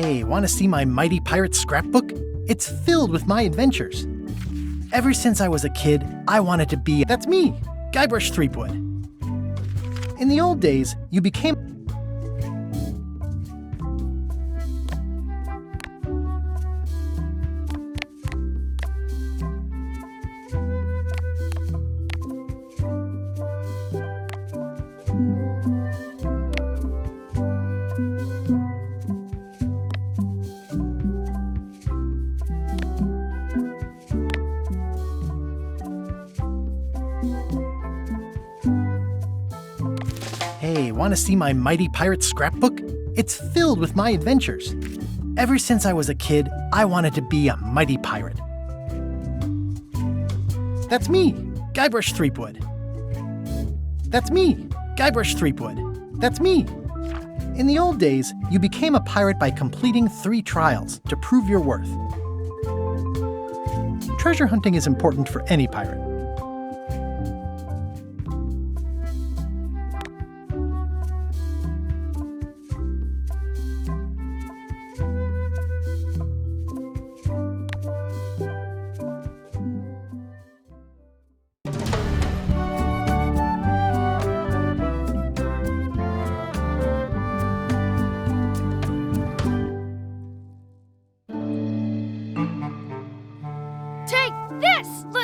Hey, want to see my mighty pirate scrapbook? It's filled with my adventures. Ever since I was a kid, I wanted to be... That's me, Guybrush Threepwood. In the old days, you became... Hey, want to see my mighty pirate scrapbook? It's filled with my adventures. Ever since I was a kid, I wanted to be a mighty pirate. That's me, Guybrush Threepwood. That's me, Guybrush Threepwood. That's me. In the old days, you became a pirate by completing 3 trials to prove your worth. Treasure hunting is important for any pirate.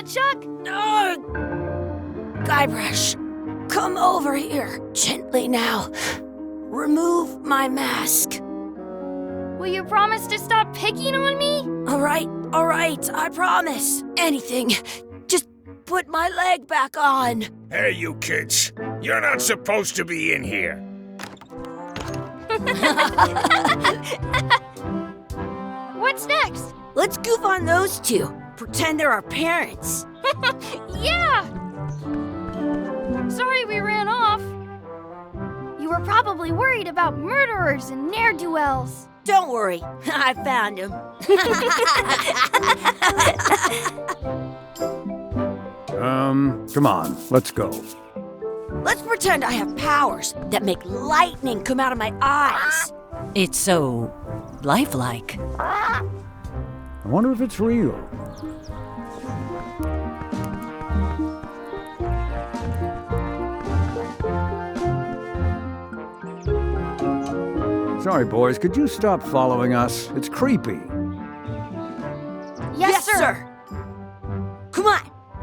Chuck! No! Guybrush, come over here. Gently now. Remove my mask. Will you promise to stop picking on me? All right, I promise. Anything. Just put my leg back on. Hey, you kids. You're not supposed to be in here. What's next? Let's goof on those 2. Pretend they're our parents. Yeah! Sorry we ran off. You were probably worried about murderers and ne'er-do-wells. Don't worry, I found him. Come on, let's go. Let's pretend I have powers that make lightning come out of my eyes. It's so lifelike. I wonder if it's real. Sorry, boys, could you stop following us? It's creepy. Yes, sir. Come on.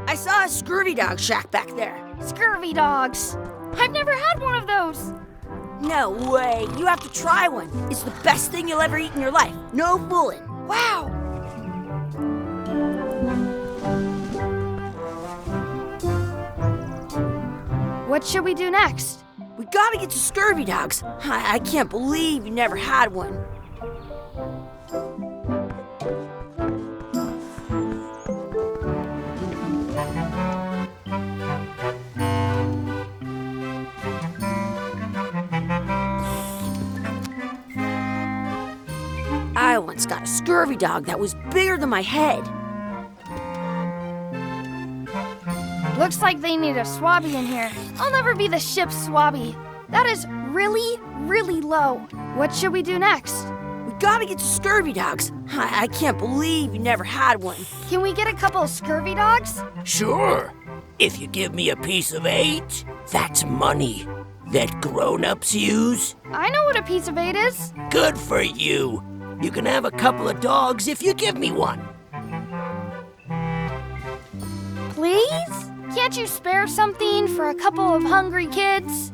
I saw a scurvy dog shack back there. Scurvy dogs. I've never had one of those. No way. You have to try one. It's the best thing you'll ever eat in your life. No fooling. Wow. What should we do next? We gotta get to scurvy dogs. I can't believe you never had one. I once got a scurvy dog that was bigger than my head. Looks like they need a swabby in here. I'll never be the ship's swabby. That is really, really low. What should we do next? We gotta get to scurvy dogs. I can't believe you never had one. Can we get a couple of scurvy dogs? Sure. If you give me a piece of 8, that's money that grown-ups use. I know what a piece of 8 is. Good for you. You can have a couple of dogs if you give me one. Please? Can't you spare something for a couple of hungry kids?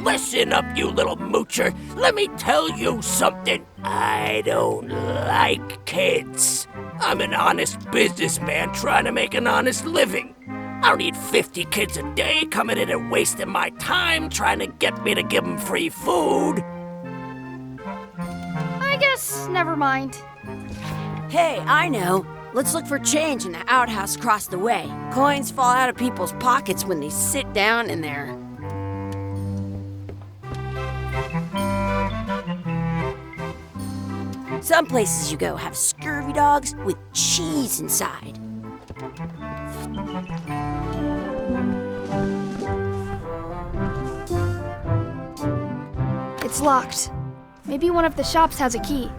Listen up, you little moocher. Let me tell you something. I don't like kids. I'm an honest businessman trying to make an honest living. I don't need 50 kids a day coming in and wasting my time trying to get me to give them free food. I guess never mind. Hey, I know. Let's look for change in the outhouse across the way. Coins fall out of people's pockets when they sit down in there. Some places you go have scurvy dogs with cheese inside. It's It's locked. Maybe one of the shops has a key.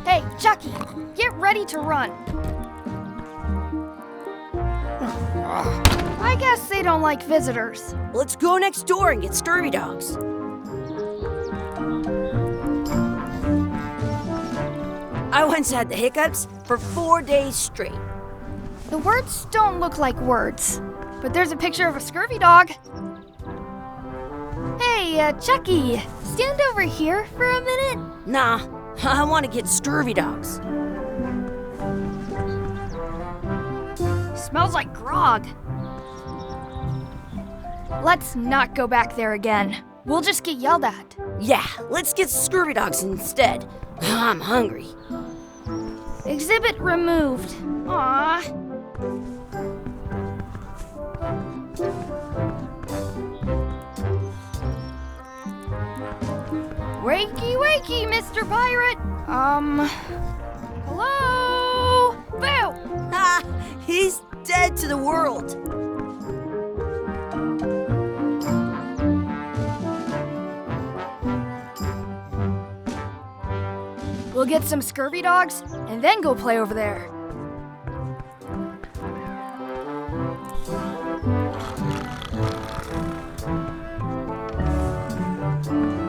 Hey, Chucky, get ready to run. I guess they don't like visitors. Let's go next door and get scurvy dogs. I once had the hiccups for 4 days straight. The words don't look like words, but there's a picture of a scurvy dog. Hey, Chucky, stand over here for a minute. Nah, I want to get scurvy dogs. Smells like grog. Let's not go back there again. We'll just get yelled at. Yeah, let's get scurvy dogs instead. I'm hungry. Exhibit removed. Aww. Wakey, wakey, Mr. Pirate. Hello? Boo! Ha! He's dead to the world. We'll get some scurvy dogs and then go play over there.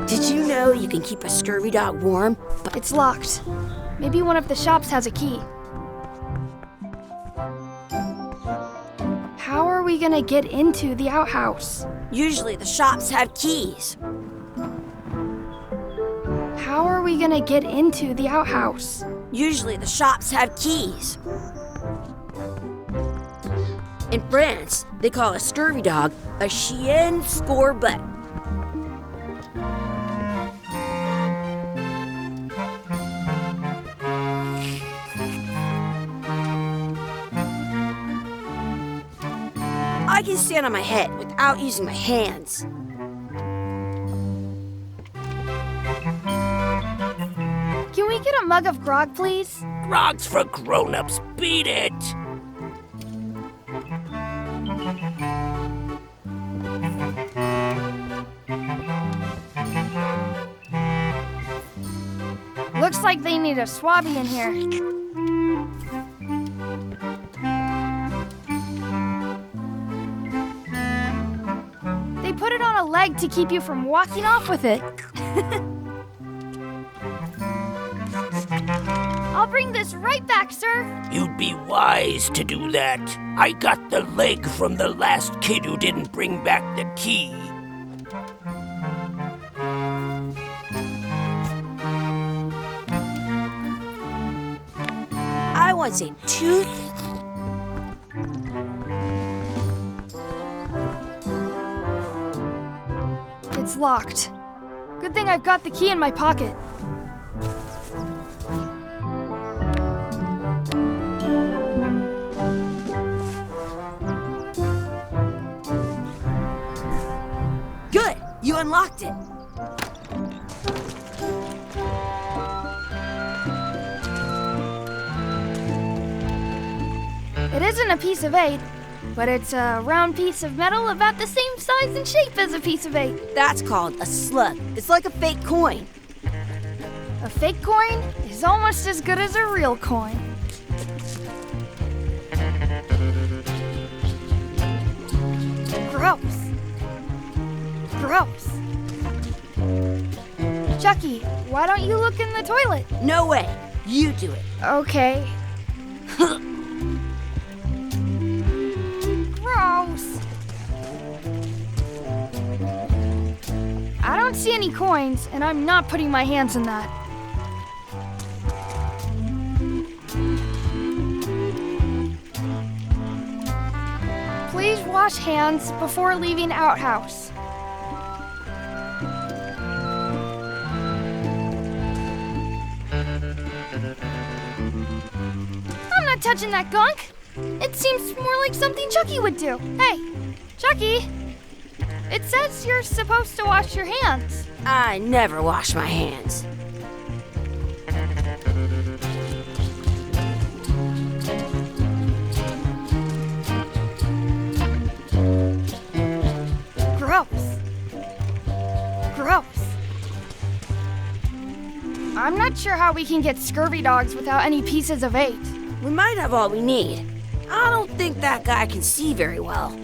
Did you know you can keep a scurvy dog warm? But It's locked. Maybe one of the shops has a key. How are we gonna get into the outhouse? usually the shops have keys. How are we gonna get into the outhouse? Usually the shops have keys. In France, they call a scurvy dog a chien scorbut. I can stand on my head without using my hands. Can we get a mug of grog, please? Grog's for grown-ups. Beat it! Looks like they need a swabby in here. They put it on a leg to keep you from walking off with it. I'll bring this right back, sir. You'd be wise to do that. I got the leg from the last kid who didn't bring back the key. I want a tooth. It's locked. Good thing I've got the key in my pocket. Good, you unlocked it. It isn't a piece of 8, but it's a round piece of metal about the same size and shape as a piece of 8. That's called a slug. It's like a fake coin. A fake coin is almost as good as a real coin. Gross. Gross. Chucky, why don't you look in the toilet? No way, you do it. Okay. Gross. I don't see any coins, and I'm not putting my hands in that. Please wash hands before leaving outhouse. I'm not touching that gunk. It seems more like something Chucky would do. Hey, Chucky. It says you're supposed to wash your hands. I never wash my hands. Gross. Gross. I'm not sure how we can get scurvy dogs without any pieces of 8. We might have all we need. I don't think that guy can see very well.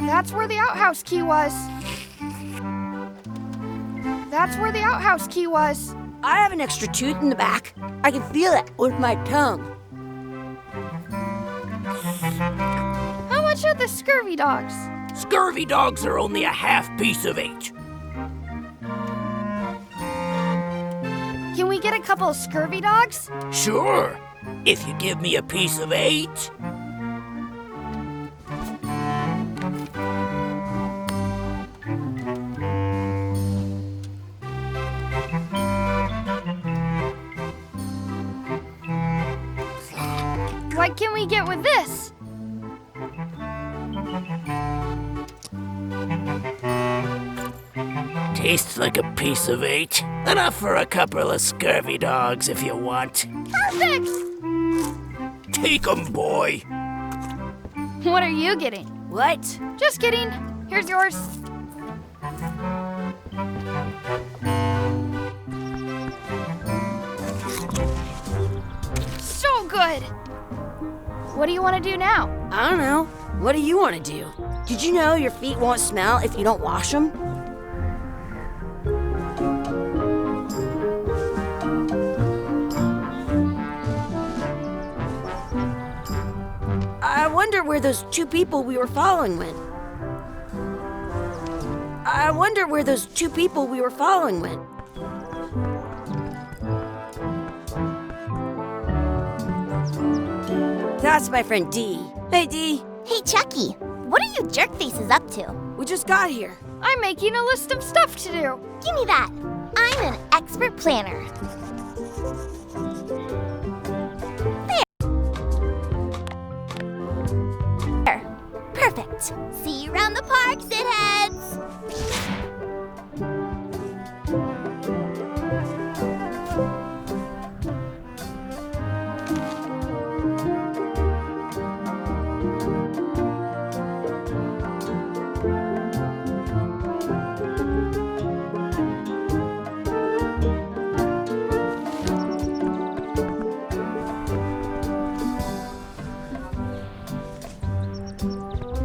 That's where the outhouse key was. That's where the outhouse key was. I have an extra tooth in the back. I can feel it with my tongue. How much are the scurvy dogs? Scurvy dogs are only a half piece of 8. Can we get a couple of scurvy dogs? Sure, if you give me a piece of 8. What can we get with this? Tastes like a piece of 8. Enough for a couple of scurvy dogs if you want. Perfect! Take 'em, boy. What are you getting? What? Just kidding. Here's yours. So good! What do you want to do now? I don't know. What do you want to do? Did you know your feet won't smell if you don't wash them? I wonder where those 2 people we were following went. I wonder where those 2 people we were following went. That's my friend Dee. Hey, Dee. Hey, Chucky, what are you jerk faces up to? We just got here. I'm making a list of stuff to do. Give me that. I'm an expert planner. There. Perfect. See you around the park, shitheads.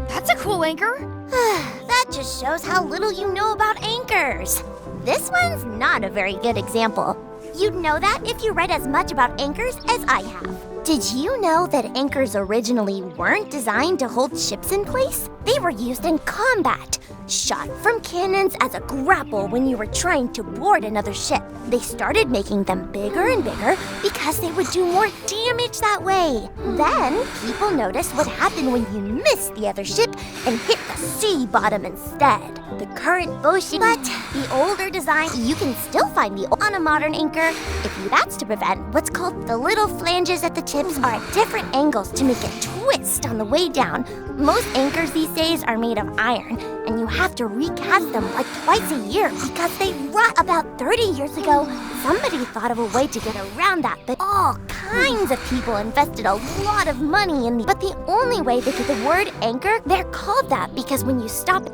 That's a cool anchor. That just shows how little you know about anchors. This one's not a very good example. You'd know that if you read as much about anchors as I have. Did you know that anchors originally weren't designed to hold ships in place? They were used in combat, shot from cannons as a grapple when you were trying to board another ship. They started making them bigger and bigger because they would do more damage that way. Then, people noticed what happened when you missed the other ship and hit the sea bottom instead. The current ocean, but the older design, you can still find on a modern anchor. That's to prevent what's called the little flanges at the tips are at different angles to make it twist on the way down. Most anchors these days are made of iron, and you have to recast them like twice a year because they rot. About 30 years ago, somebody thought of a way to get around that, but all kinds of people invested a lot of money in but the only way they get the word anchor, they're called that because when you stop,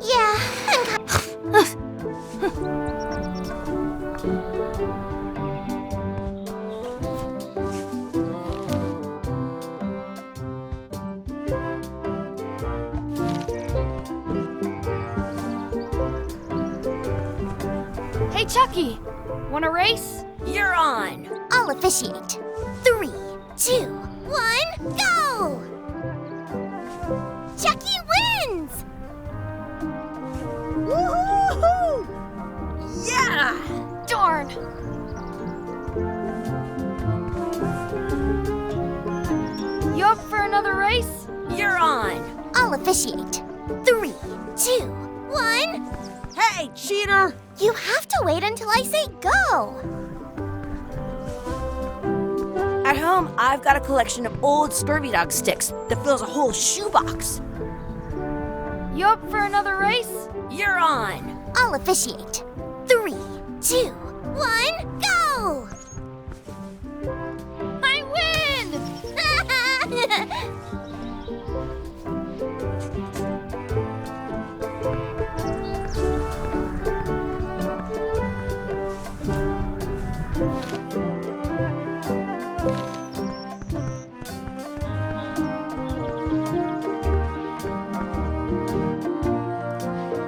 Hey, Chucky, want to race? You're on. I'll officiate. 3, 2, 1, go! Chucky wins! Woohoo! Yeah! Darn! You up for another race? You're on. I'll officiate. 3, 2, 1. Hey, cheater! You have to wait until I say go. At home, I've got a collection of old scurvy dog sticks that fills a whole shoebox. You up for another race? You're on. I'll officiate. 3, 2, 1, go! I win!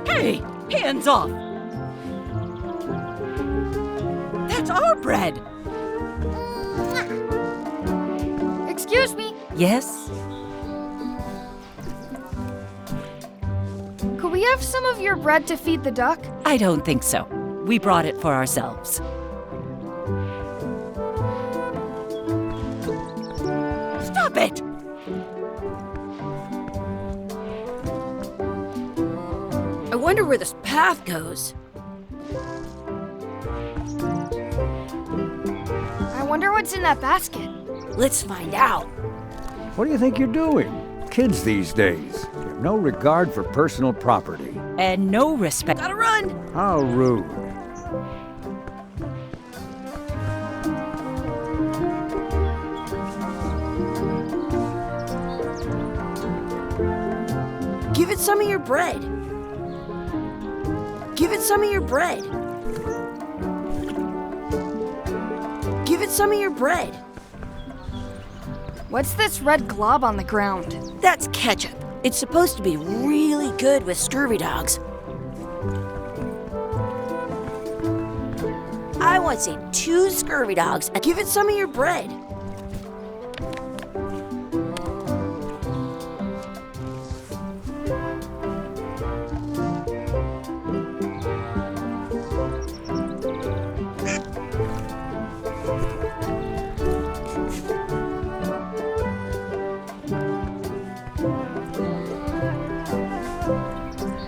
Hey, hands off! That's our bread! Excuse me, Yes? could we have some of your bread to feed the duck? I don't think so. We brought it for ourselves. Stop it! I wonder where this path goes. I wonder what's in that basket. Let's find out. What do you think you're doing? Kids these days have no regard for personal property. And no respect. Gotta run! How rude. Give it some of your bread. Give it some of your bread. Give it some of your bread. What's this red glob on the ground? That's ketchup. It's supposed to be really good with scurvy dogs. I want to say 2 scurvy dogs and give it some of your bread.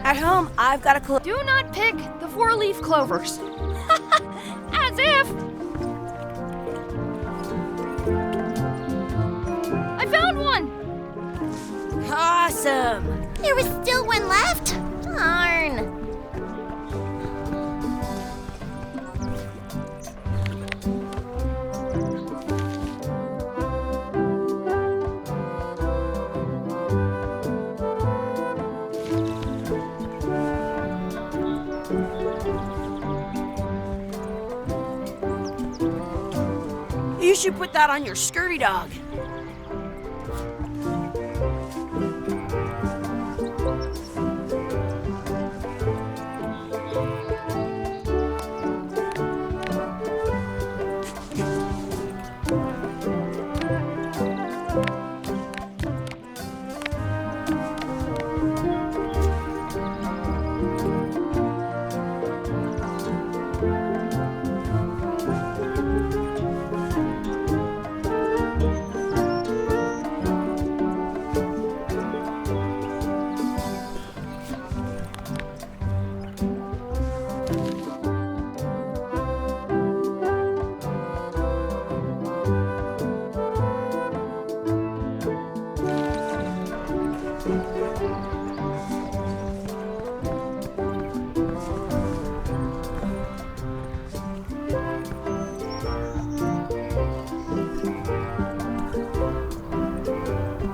At home, I've got a Do not pick the 4-leaf clovers. As if! I found one! Awesome! There was still one left? Darn. You should put that on your scurvy dog.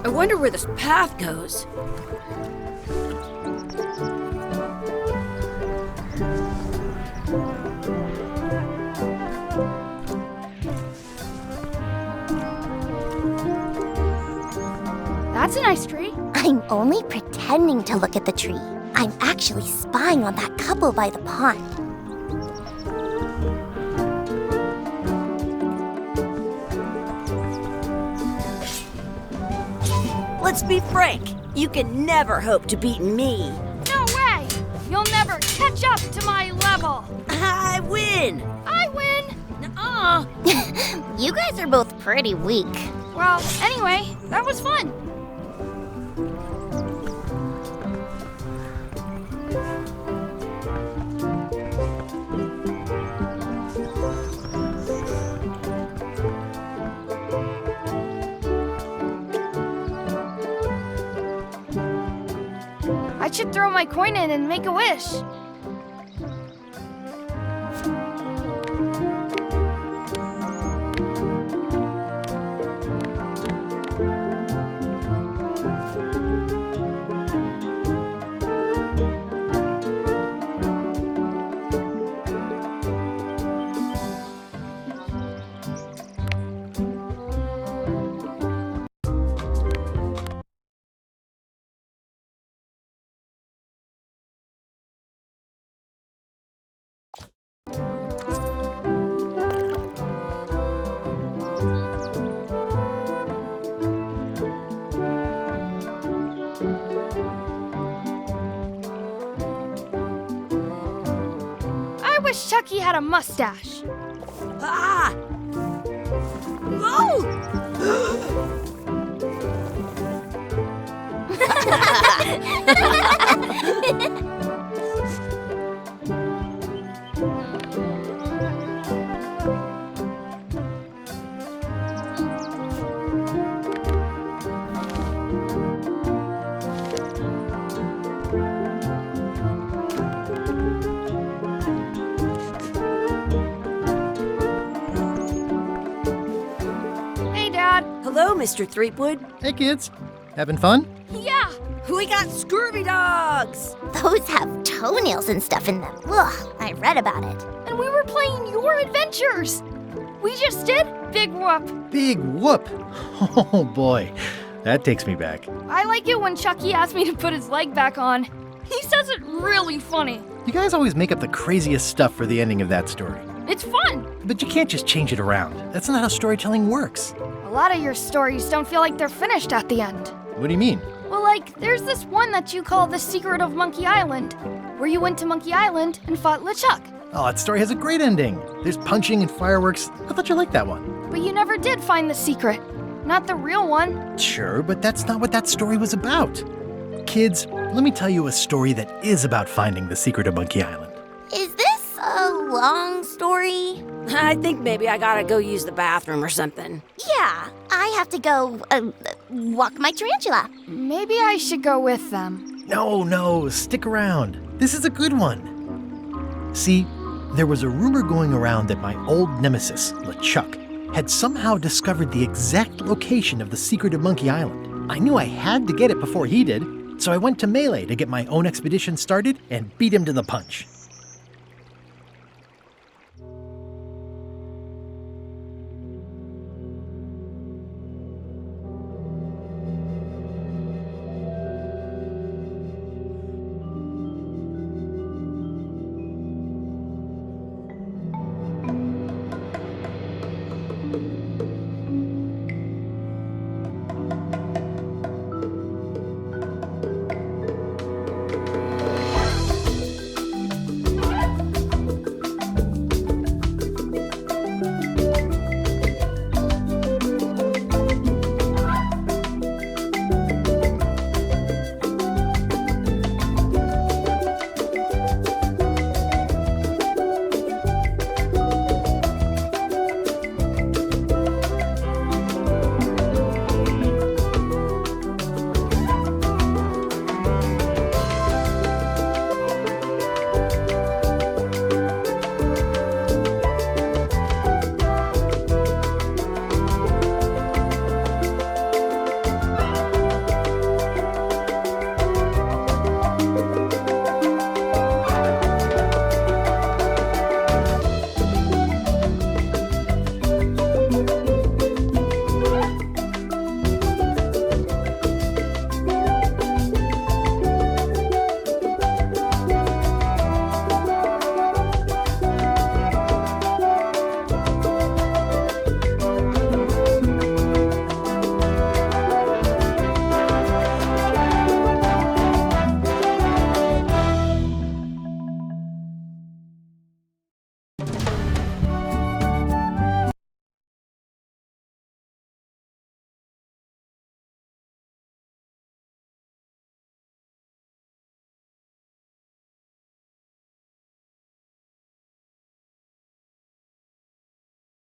I wonder where this path goes. That's a nice tree. I'm only pretending to look at the tree. I'm actually spying on that couple by the pond. Let's be frank. You can never hope to beat me. No way! You'll never catch up to my level. I win! I win! Nuh-uh. You guys are both pretty weak. Well, anyway, that was fun. I should throw my coin in and make a wish. I wish Chucky had a mustache. Ah! Oh! Hey, Dad. Hello, Mr. Threepwood. Hey, kids. Having fun? Yeah. We got Scurvy dogs! Those have toenails and stuff in them. Ugh, I read about it. And we were playing your adventures. We just did Big Whoop. Big whoop. Oh, boy. That takes me back. I like it when Chucky asks me to put his leg back on. He says it really funny. You guys always make up the craziest stuff for the ending of that story. It's fun. But you can't just change it around. That's not how storytelling works. A lot of your stories don't feel like they're finished at the end. What do you mean? Well, like, there's this one that you call The Secret of Monkey Island, where you went to Monkey Island and fought LeChuck. Oh, that story has a great ending. There's punching and fireworks. I thought you liked that one. But you never did find the secret. Not the real one. Sure, but that's not what that story was about. Kids, let me tell you a story that is about finding the secret of Monkey Island. Is this a long story? I think maybe I gotta go use the bathroom or something. Yeah, I have to go walk my tarantula. Maybe I should go with them. No, stick around. This is a good one. See, there was a rumor going around that my old nemesis, LeChuck, had somehow discovered the exact location of the secret of Monkey Island. I knew I had to get it before he did, so I went to Melee to get my own expedition started and beat him to the punch.